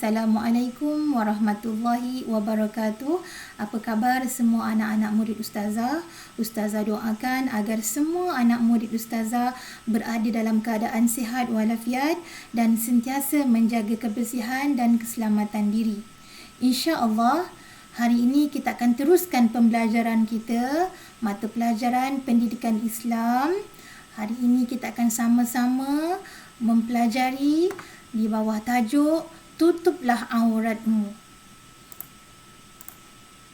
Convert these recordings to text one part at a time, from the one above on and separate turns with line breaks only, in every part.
Assalamualaikum warahmatullahi wabarakatuh. Apa khabar semua anak-anak murid Ustazah? Ustazah doakan agar semua anak murid Ustazah berada dalam keadaan sihat walafiat dan sentiasa menjaga kebersihan dan keselamatan diri. InsyaAllah, hari ini kita akan teruskan pembelajaran kita, mata pelajaran pendidikan Islam. Hari ini kita akan sama-sama mempelajari di bawah tajuk Tutuplah auratmu.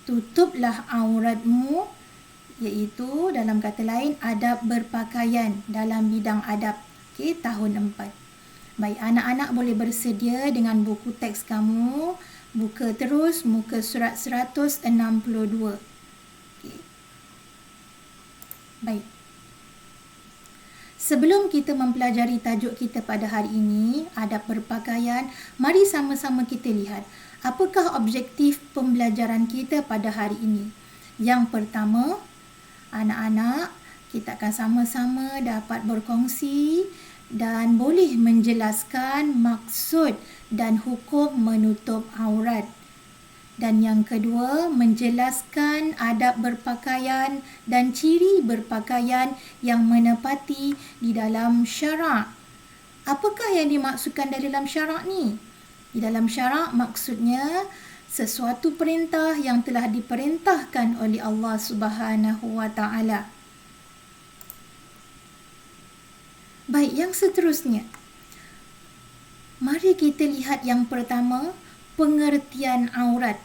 Tutuplah auratmu, iaitu dalam kata lain adab berpakaian dalam bidang adab. Okey, tahun 4. Baik, anak-anak boleh bersedia dengan buku teks kamu. Buka terus muka surat 162. Okey. Baik. Sebelum kita mempelajari tajuk kita pada hari ini, adab berpakaian, mari sama-sama kita lihat apakah objektif pembelajaran kita pada hari ini. Yang pertama, anak-anak, kita akan sama-sama dapat berkongsi dan boleh menjelaskan maksud dan hukum menutup aurat. Dan yang kedua, menjelaskan adab berpakaian dan ciri berpakaian yang menepati di dalam syarak. Apakah yang dimaksudkan dari dalam syarak ni? Di dalam syarak maksudnya sesuatu perintah yang telah diperintahkan oleh Allah Subhanahu wa taala. Baik, yang seterusnya. Mari kita lihat yang pertama, pengertian aurat.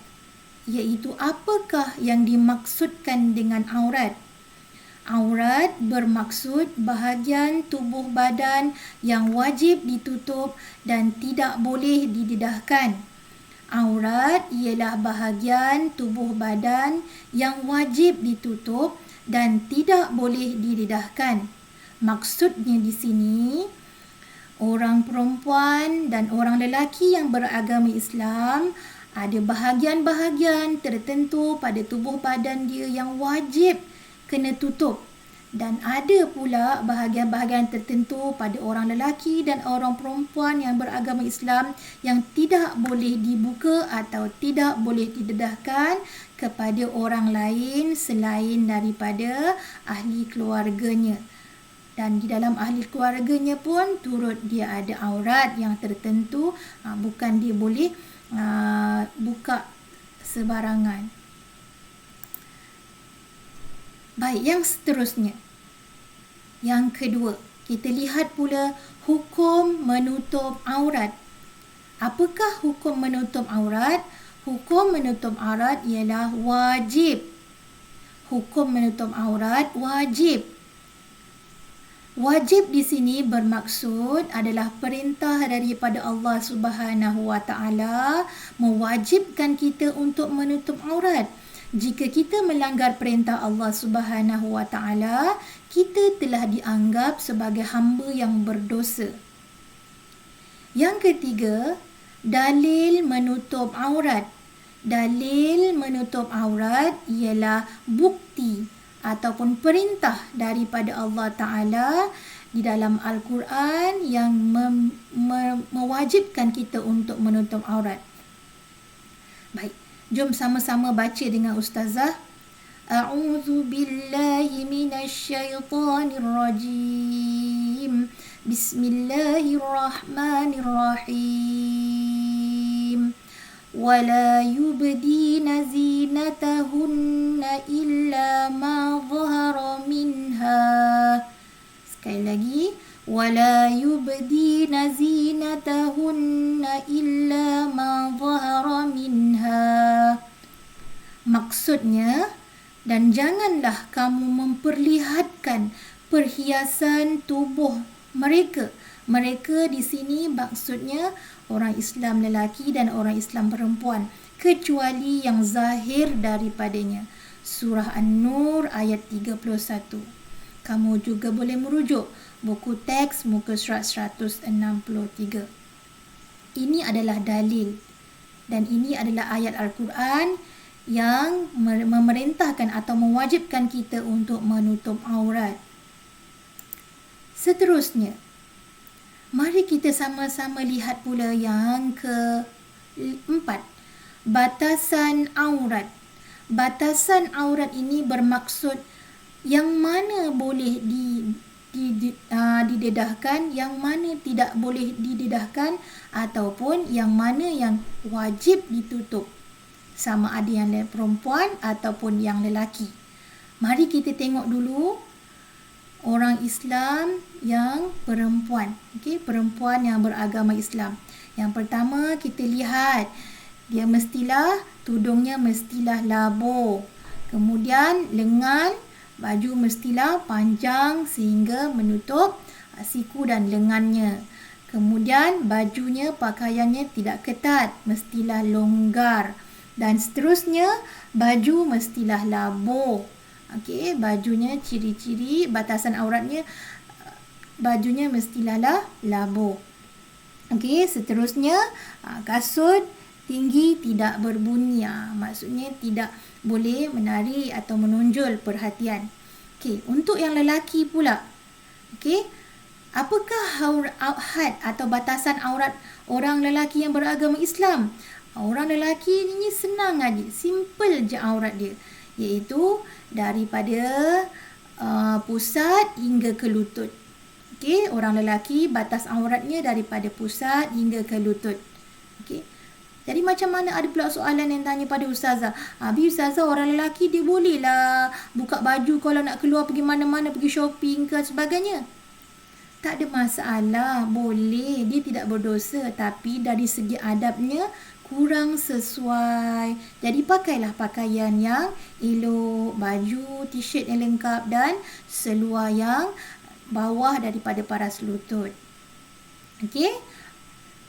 Iaitu apakah yang dimaksudkan dengan aurat? Aurat bermaksud bahagian tubuh badan yang wajib ditutup dan tidak boleh didedahkan. Aurat ialah bahagian tubuh badan yang wajib ditutup dan tidak boleh didedahkan. Maksudnya di sini, orang perempuan dan orang lelaki yang beragama Islam ada bahagian-bahagian tertentu pada tubuh badan dia yang wajib kena tutup. Dan ada pula bahagian-bahagian tertentu pada orang lelaki dan orang perempuan yang beragama Islam yang tidak boleh dibuka atau tidak boleh didedahkan kepada orang lain selain daripada ahli keluarganya. Dan di dalam ahli keluarganya pun turut dia ada aurat yang tertentu, bukan dia boleh buka sebarangan. Baik, yang seterusnya. Yang kedua, kita lihat pula hukum menutup aurat. Apakah hukum menutup aurat? Hukum menutup aurat ialah wajib. Hukum menutup aurat wajib. Wajib di sini bermaksud adalah perintah daripada Allah Subhanahu wa taala mewajibkan kita untuk menutup aurat. Jika kita melanggar perintah Allah Subhanahu wa taala, kita telah dianggap sebagai hamba yang berdosa. Yang ketiga, dalil menutup aurat. Dalil menutup aurat ialah bukti ataupun perintah daripada Allah Ta'ala di dalam Al-Quran yang mewajibkan kita untuk menutup aurat. Baik, jom sama-sama baca dengan Ustazah. A'udzu billahi minasyaitonir rajim. Bismillahirrahmanirrahim. وَلَا يُبْدِينَ زِينَتَهُنَّ إِلَّا مَا ظَهَرَ مِنْهَا. Sekali lagi. وَلَا يُبْدِينَ زِينَتَهُنَّ إِلَّا مَا ظَهَرَ مِنْهَا. Maksudnya, dan janganlah kamu memperlihatkan perhiasan tubuh mereka. Mereka di sini maksudnya orang Islam lelaki dan orang Islam perempuan, kecuali yang zahir daripadanya. Surah An-Nur ayat 31. Kamu juga boleh merujuk buku teks muka surat 163. Ini adalah dalil dan ini adalah ayat Al-Quran yang memerintahkan atau mewajibkan kita untuk menutup aurat. Seterusnya, mari kita sama-sama lihat pula yang 4. Batasan aurat. Batasan aurat ini bermaksud yang mana boleh didedahkan, yang mana tidak boleh didedahkan, ataupun yang mana yang wajib ditutup, sama ada yang perempuan ataupun yang lelaki. Mari kita tengok dulu orang Islam yang perempuan. Perempuan yang beragama Islam. Yang pertama kita lihat, dia mestilah tudungnya mestilah labuh. Kemudian lengan baju mestilah panjang sehingga menutup siku dan lengannya. Kemudian bajunya, pakaiannya tidak ketat, mestilah longgar. Dan seterusnya, baju mestilah labuh. Bajunya, ciri-ciri batasan auratnya, bajunya mestilah labuh. Seterusnya, kasut tinggi tidak berbunyi. Maksudnya tidak boleh menarik atau menonjol perhatian. Untuk yang lelaki pula. Apakah had atau batasan aurat orang lelaki yang beragama Islam? Orang lelaki ni senang aja, simple je aurat dia, iaitu daripada pusat hingga ke lutut. Orang lelaki batas auratnya daripada pusat hingga ke lutut. Jadi macam mana ada pula soalan yang tanya pada Ustazah, Ustazah, orang lelaki dia bolehlah buka baju kalau nak keluar pergi mana-mana, pergi shopping ke sebagainya? Tak ada masalah, boleh, dia tidak berdosa, tapi dari segi adabnya kurang sesuai. Jadi pakailah pakaian yang elok, baju, t-shirt yang lengkap dan seluar yang bawah daripada paras lutut.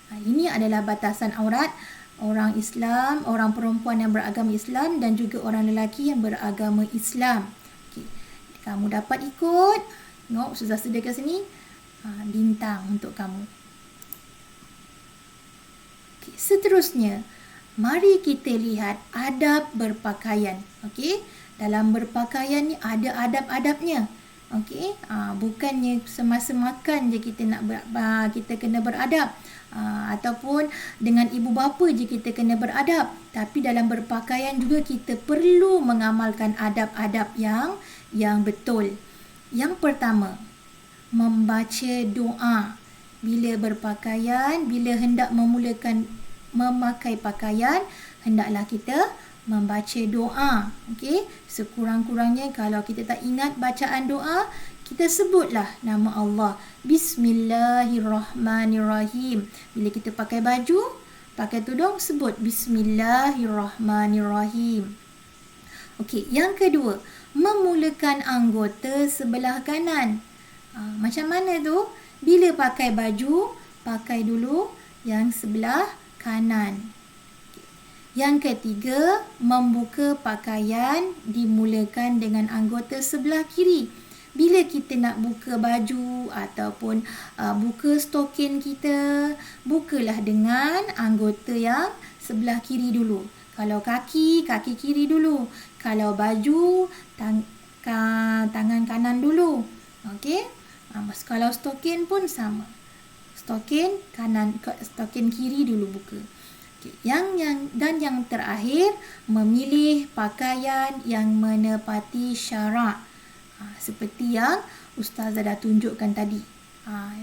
Ini adalah batasan aurat orang Islam, orang perempuan yang beragama Islam dan juga orang lelaki yang beragama Islam. Kamu dapat ikut. Tengok, Ustazah sediakan sini bintang untuk kamu. Seterusnya, mari kita lihat adab berpakaian. Dalam berpakaian ni ada adab-adabnya. Bukannya semasa makan je kita kita kena beradab, ataupun dengan ibu bapa je kita kena beradab, tapi dalam berpakaian juga kita perlu mengamalkan adab-adab yang betul. Yang pertama, membaca doa bila berpakaian. Bila hendak memulakan memakai pakaian, hendaklah kita membaca doa. Sekurang-kurangnya kalau kita tak ingat bacaan doa, kita sebutlah nama Allah. Bismillahirrahmanirrahim. Bila kita pakai baju, pakai tudung, sebut Bismillahirrahmanirrahim. Yang kedua, memulakan anggota sebelah kanan. Macam mana tu? Bila pakai baju, pakai dulu yang sebelah kanan. Yang ketiga, membuka pakaian dimulakan dengan anggota sebelah kiri. Bila kita nak buka baju ataupun buka stokin kita, bukalah dengan anggota yang sebelah kiri dulu. Kalau kaki kiri dulu. Kalau baju, tangan kanan dulu. Kalau stokin pun sama. Stokin kanan, stokin kiri dulu buka. Yang terakhir, memilih pakaian yang menepati syarak. Seperti yang Ustazah dah tunjukkan tadi.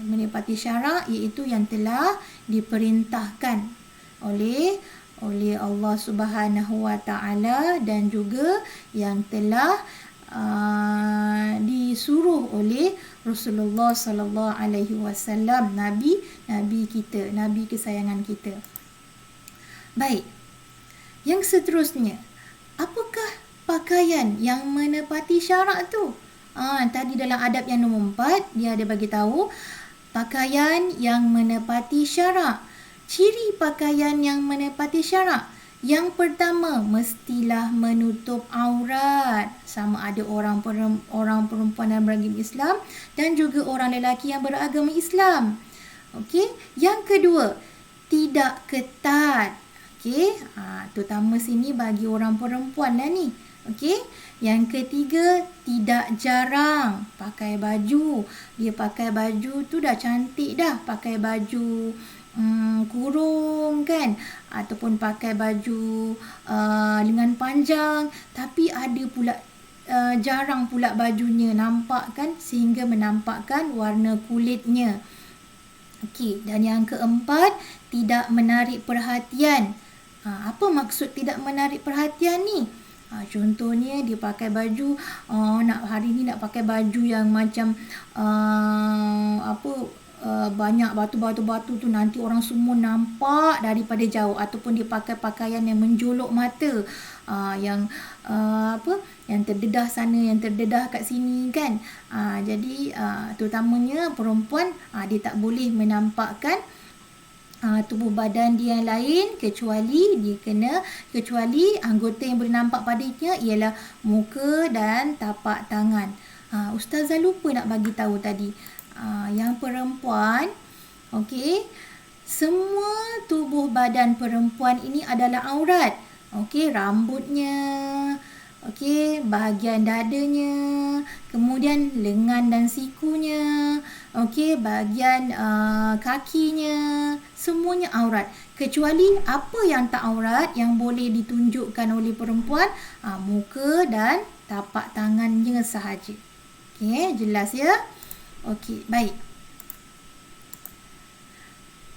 Menepati syarak iaitu yang telah diperintahkan oleh Allah Subhanahu Wa Taala dan juga yang telah disuruh oleh Rasulullah sallallahu alaihi wasallam, nabi kita, nabi kesayangan kita. Baik. Yang seterusnya, apakah pakaian yang menepati syarak tu? Tadi dalam adab yang nombor 4, dia ada bagi tahu pakaian yang menepati syarak. Ciri pakaian yang menepati syarak. Yang pertama, mestilah menutup aurat. Sama ada orang perempuan yang beragama Islam dan juga orang lelaki yang beragama Islam. Yang kedua, tidak ketat. Terutama sini bagi orang perempuan lah ni. Yang ketiga, tidak jarang pakai baju. Dia pakai baju tu dah cantik dah. Pakai baju kurung kan, ataupun pakai baju lengan panjang, tapi ada pula jarang pula bajunya nampak kan, sehingga menampakkan warna kulitnya. Okey, dan yang keempat, tidak menarik perhatian. Apa maksud tidak menarik perhatian ni? Contohnya dia pakai baju, hari ni nak pakai baju yang macam banyak batu-batu tu, nanti orang semua nampak daripada jauh, ataupun dia pakai pakaian yang menjolok mata, yang terdedah sana, yang terdedah kat sini kan. Jadi terutamanya perempuan, dia tak boleh menampakkan tubuh badan dia yang lain, kecuali anggota yang boleh nampak padanya ialah muka dan tapak tangan. Ustazah lupa nak bagi tahu tadi, yang perempuan, okey, semua tubuh badan perempuan ini adalah aurat. Okey, rambutnya, okey, bahagian dadanya, kemudian lengan dan sikunya, okey, bahagian kakinya, semuanya aurat. Kecuali apa yang tak aurat, yang boleh ditunjukkan oleh perempuan, muka dan tapak tangannya sahaja. Okey, jelas ya? Okey, baik.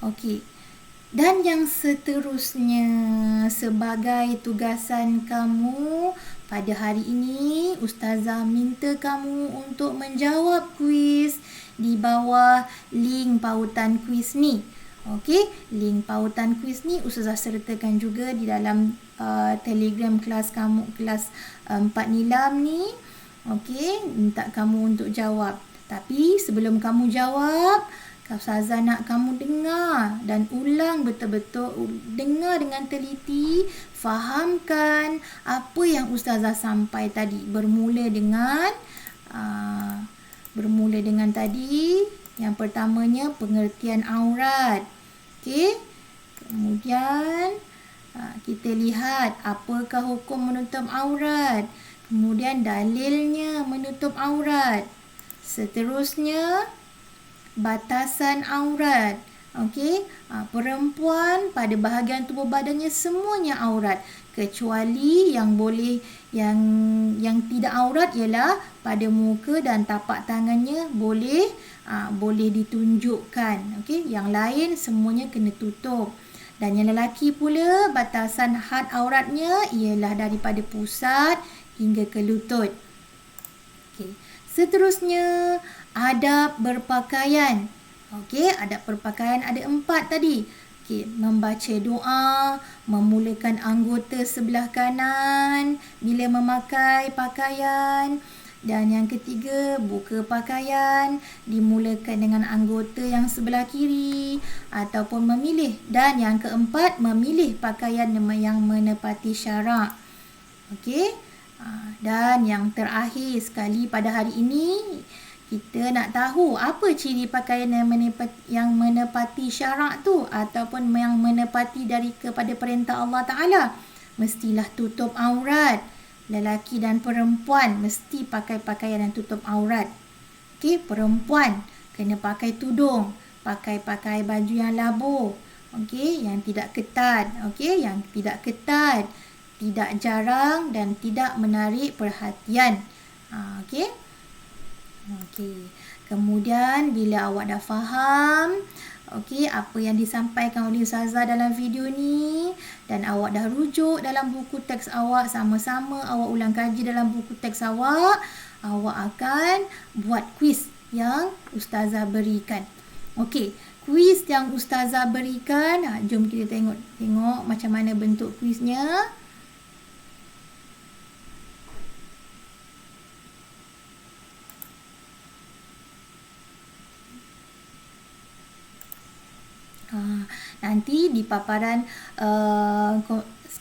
Okey. Dan yang seterusnya, sebagai tugasan kamu pada hari ini, Ustazah minta kamu untuk menjawab kuis di bawah link pautan kuis ni. Okey, link pautan kuis ni Ustazah sertakan juga di dalam Telegram kelas kamu, kelas 4 Nilam ni. Okey, minta kamu untuk jawab. Tapi sebelum kamu jawab, Ustazah nak kamu dengar dan ulang betul-betul, dengar dengan teliti, fahamkan apa yang Ustazah sampai tadi. Bermula dengan tadi, yang pertamanya pengertian aurat. Okey. Kemudian kita lihat apakah hukum menutup aurat. Kemudian dalilnya menutup aurat. Seterusnya batasan aurat. Okey, perempuan pada bahagian tubuh badannya semuanya aurat, kecuali yang tidak aurat ialah pada muka dan tapak tangannya boleh ditunjukkan. Okey, yang lain semuanya kena tutup. Dan yang lelaki pula, batasan had auratnya ialah daripada pusat hingga ke lutut. Okey. Seterusnya, adab berpakaian. Okey, adab berpakaian ada 4 tadi. Okey, membaca doa, memulakan anggota sebelah kanan bila memakai pakaian. Dan yang ketiga, buka pakaian, dimulakan dengan anggota yang sebelah kiri ataupun memilih. Dan yang keempat, memilih pakaian yang menepati syarak. Okey. Dan yang terakhir sekali pada hari ini, kita nak tahu apa ciri pakaian yang menepati syarak tu, ataupun yang menepati kepada perintah Allah Ta'ala. Mestilah tutup aurat. Lelaki dan perempuan mesti pakai pakaian yang tutup aurat. Okey, perempuan kena pakai tudung, pakai baju yang labuh. Okey, yang tidak ketat. Okey, yang tidak ketat, tidak jarang dan tidak menarik perhatian. Okey. Okey. Kemudian bila awak dah faham apa yang disampaikan oleh Ustazah dalam video ni, dan awak dah rujuk dalam buku teks awak, sama-sama awak ulang kaji dalam buku teks awak akan buat kuis yang Ustazah berikan. Okey, kuis yang Ustazah berikan, jom kita tengok macam mana bentuk kuisnya. Nanti di paparan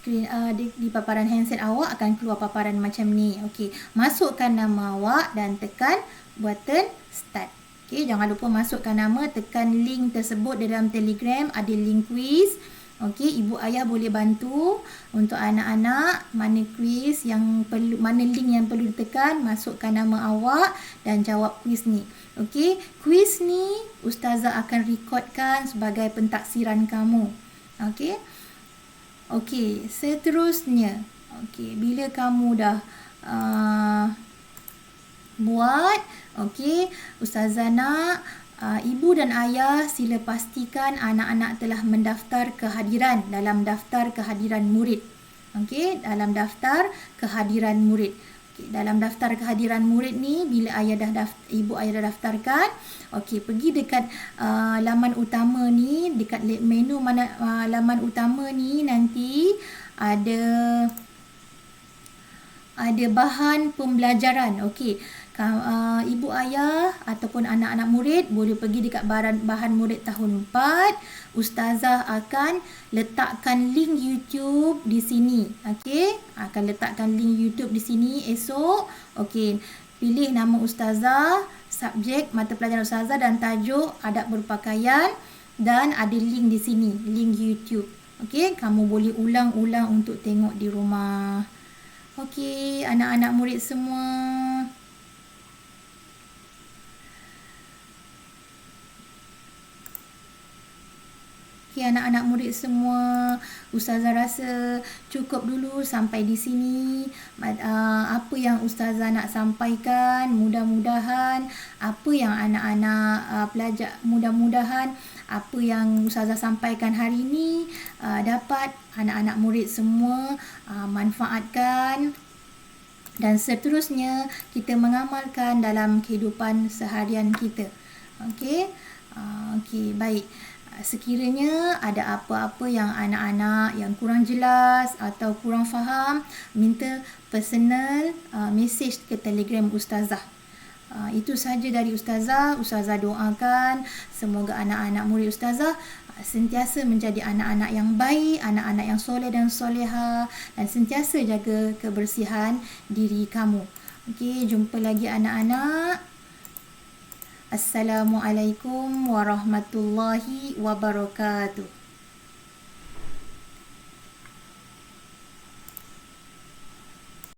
di paparan handset awak akan keluar paparan macam ni. Okey, masukkan nama awak dan tekan button start. Okey, jangan lupa masukkan nama, tekan link tersebut dalam Telegram, ada link quiz. Okey, ibu ayah boleh bantu untuk anak-anak mana kuis yang perlu, mana link yang perlu ditekan, masukkan nama awak dan jawab kuis ni. Okey, kuis ni ustazah akan rekodkan sebagai pentaksiran kamu. Okey. Okey, seterusnya. Okey, bila kamu dah buat, okey, ustazah nak ibu dan ayah sila pastikan anak-anak telah mendaftar kehadiran dalam daftar kehadiran murid. Okey, dalam daftar kehadiran murid. Okey, dalam daftar kehadiran murid ni bila ibu ayah dah daftarkan, okey, pergi dekat laman utama ni, dekat menu mana laman utama ni nanti ada bahan pembelajaran. Okey. Ibu ayah ataupun anak-anak murid boleh pergi dekat bahan murid tahun 4. Ustazah akan letakkan link YouTube di sini. Okey, akan letakkan link YouTube di sini esok. Okey, pilih nama ustazah, subjek mata pelajaran ustazah dan tajuk adab berpakaian dan ada link di sini, link YouTube. Okey, kamu boleh ulang-ulang untuk tengok di rumah. Okey, anak-anak murid semua. Okey, anak-anak murid semua, ustazah rasa cukup dulu sampai di sini. Apa yang ustazah nak sampaikan, mudah-mudahan apa yang anak-anak pelajar, mudah-mudahan apa yang ustazah sampaikan hari ini dapat anak-anak murid semua manfaatkan dan seterusnya kita mengamalkan dalam kehidupan seharian kita. Okey. Okey, baik. Sekiranya ada apa-apa yang anak-anak yang kurang jelas atau kurang faham, minta personal message ke Telegram ustazah. Itu sahaja dari ustazah. Ustazah doakan semoga anak-anak murid ustazah sentiasa menjadi anak-anak yang baik, anak-anak yang soleh dan soleha dan sentiasa jaga kebersihan diri kamu. Okey, jumpa lagi anak-anak. Assalamualaikum warahmatullahi wabarakatuh.